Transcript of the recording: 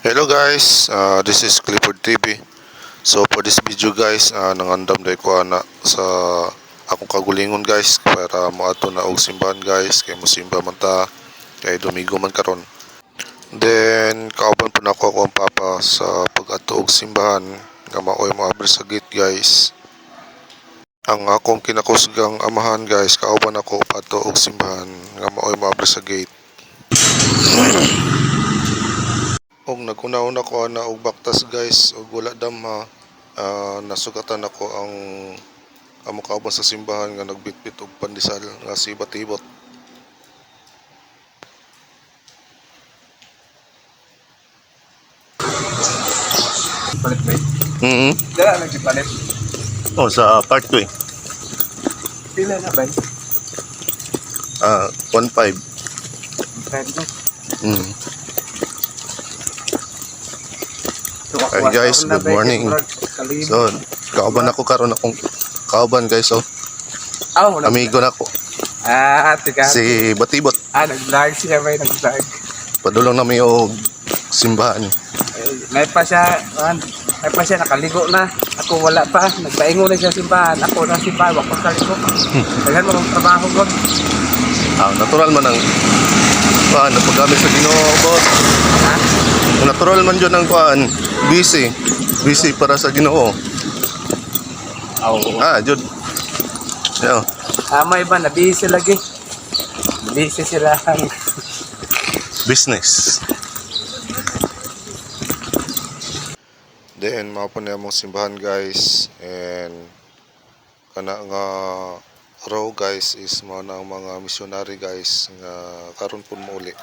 Hello guys, this is Clifford TV. So for this video guys, nangandam day ko ana sa akong kagulingon guys para moadto na og simbahan guys kay mosimba man ta kay Domingo man karon. Then kauban po na ako ang papa sa pag-adto og simbahan nga maoy moabri sa gate guys. Ang akong kinakusgang amahan guys, kauban ako paadto og simbahan nga maoy moabri sa gate. Og naguna-una ko na og baktas guys og wala damha, nasugatan ako ang amo kauban sa simbahan nga nagbitbit og pandesal nga si Batibot. Palit ba? Dala lagi palit. Oh, sa part 2 Pila na ba? 1.5. Pwede. Hi guys, good morning. So, kauban ako karon akong kauban guys, oh. Amigo na ko. Tika. Si Batibot. Nag-vlog siya ba? Nag-vlog. Padulong na may og simbahan. May pa siya nakaligo na. Ako wala pa. Nagpaingo na siya simbahan. Ako na simbahan. Wag pa kaligo. Daghan mo ng trabaho ko. Natural man ang napagamit sa Ginoo, boss. Ha? Natural man yun ang busy. Busy para sa Ginoo. Jud. Yeah. May iba na busy lagi. Busy sila ang Business. Then mao pa na mong simbahan guys, and kana nga raw guys is mao na ang mga missionary guys nga karon pud mo uli.